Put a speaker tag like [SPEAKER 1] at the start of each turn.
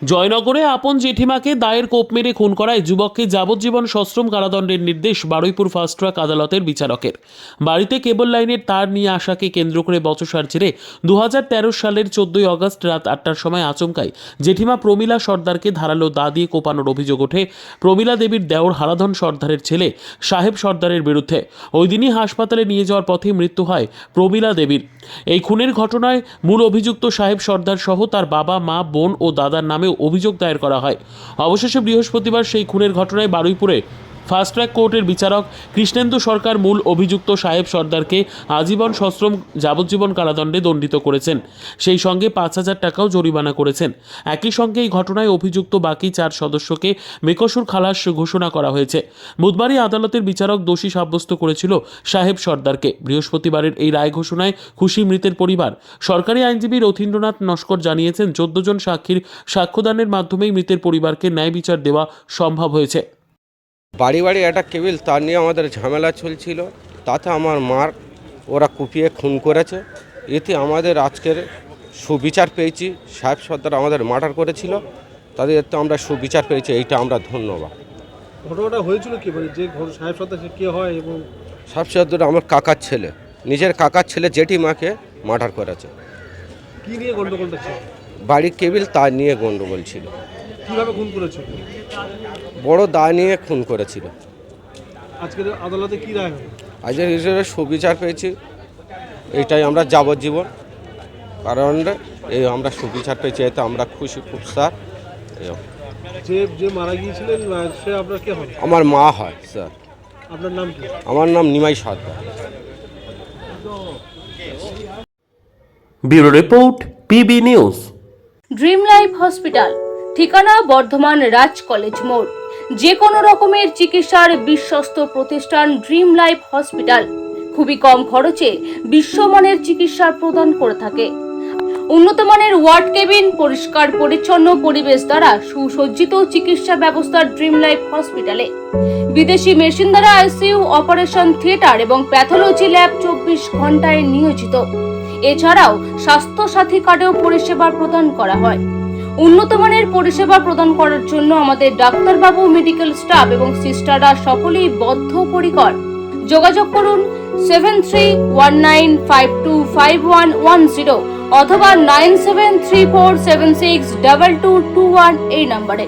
[SPEAKER 1] জয়নগরে আপন জেঠিমাকে দায়ের কোপ মেরে খুন করায় যুবককে যাবজ্জীবন সশ্রম কারাদণ্ডের নির্দেশ বারুইপুর ফাস্ট ট্র্যাক আদালতের বিচারকের। বাড়িতে কেবল লাইনের তার নিয়ে আসাকে কেন্দ্র করে বচসার জেরে 2013 সালের 14 আগস্ট রাত 8টার সময় আচমকাই জেঠিমা প্রমীলা সর্দারকে ধারালো দা দিয়ে কোপানোর অভিযোগ ওঠে প্রমীলা দেবীর দেওর হারাধন সর্দারের ছেলে সাহেব সর্দারের বিরুদ্ধে। ওই দিনই হাসপাতালে নিয়ে যাওয়ার পথে মৃত্যু হয় প্রমীলা দেবীর। এই খুনের ঘটনায় মূল অভিযুক্ত সাহেব সর্দার সহ তার বাবা, মা, বোন ও দাদার নামে অভিযোগ দায়ের করা হয়। অবশেষে বৃহস্পতিবার সেই খুনের ঘটনায় বারুইপুরে ফাস্ট ট্র্যাক কোর্টের বিচারক কৃষ্ণেন্দু সরকার মূল অভিযুক্ত সাহেব সর্দারকে আজীবন সশ্রম যাবজ্জীবন কারাদণ্ডে দণ্ডিত করেছেন। সেই সঙ্গে 5,000 টাকাও জরিমানা করেছেন। একই সঙ্গে এই ঘটনায় অভিযুক্ত বাকি 4 সদস্যকে বেকসুর খালাস ঘোষণা করা হয়েছে। বুধবারই আদালতের বিচারক দোষী সাব্যস্ত করেছিল সাহেব সর্দারকে। বৃহস্পতিবারের এই রায় ঘোষণায় খুশি মৃতের পরিবার। সরকারি আইনজীবী রথীন্দ্রনাথ নস্কর জানিয়েছেন 14 জন সাক্ষীর সাক্ষ্যদানের মাধ্যমেই মৃতের পরিবারকে ন্যায় বিচার দেওয়া সম্ভব হয়েছে।
[SPEAKER 2] বাড়ি বাড়ি একটা কেবিল তার নিয়ে আমাদের ঝামেলা চলছিল, তাতে আমার মার ওরা কুপিয়ে খুন করেছে। এতে আমাদের আজকের সুবিচার পেয়েছি। সাহেব সর্দার আমাদের মার্ডার করেছিল, তাদের তো আমরা সুবিচার পেয়েছি, এইটা আমরা ধন্যবাদ।
[SPEAKER 3] ঘটনাটা হয়েছিল কি মানে যে সাহেব সর্দার সে কে হয়? এবং
[SPEAKER 2] সাহেব সর্দার আমার কাকার ছেলে, নিজের কাকার ছেলে জেঠিমাকে মার্ডার করেছে।
[SPEAKER 3] কি নিয়ে গন্ডগোলটা ছিল?
[SPEAKER 2] বাড়ির কেবিল তার নিয়ে গন্ডগোল ছিল।
[SPEAKER 3] কিভাবে খুন করেছে?
[SPEAKER 2] বড় দা নিয়ে খুন করেছিল।
[SPEAKER 3] আজকের আদালতে কি রায় হবে?
[SPEAKER 2] আজকের হিসেবে সুবিচার পেয়েছি, এইটাই আমরা যাবজ্জীবন কারণ এই আমরা সুবিচার পেয়েছি, এতে আমরা খুশি খুব স্যার।
[SPEAKER 3] যে মারা গিয়েছিলেন সে আপনার কে হয়?
[SPEAKER 2] আমার মা হয় স্যার।
[SPEAKER 3] আপনার নাম কি?
[SPEAKER 2] আমার নাম Nimai Sardar.
[SPEAKER 1] Bureau report, PB news.
[SPEAKER 4] Dream life hospital, ঠিকানা বর্ধমান রাজ কলেজ মোড়। যে কোনো রকমের চিকিৎসার বিশ্বস্ত প্রতিষ্ঠান ড্রিম লাইফ হসপিটাল খুবই কম খরচে বিশ্বমানের চিকিৎসা প্রদান করে থাকে। উন্নত মানের ওয়ার্ড কেবিন, পরিষ্কার পরিচ্ছন্ন পরিবেশ দ্বারা সুসজ্জিত চিকিৎসা ব্যবস্থা ড্রিম লাইফ হসপিটালে। বিদেশি মেশিন দ্বারা আইসিইউ, অপারেশন থিয়েটার এবং প্যাথোলজি ল্যাব 24 ঘন্টায় নিয়োজিত। এছাড়াও স্বাস্থ্য সাথী কার্ডেও পরিষেবা প্রদান করা হয়। উন্নত মানের পরিষেবা প্রদান করার জন্য আমাদের ডাক্তারবাবু, মেডিকেল স্টাফ এবং সিস্টাররা সকলেই বদ্ধপরিকর। যোগাযোগ করুন 7319525110 অথবা 9734762221 এই নম্বরে।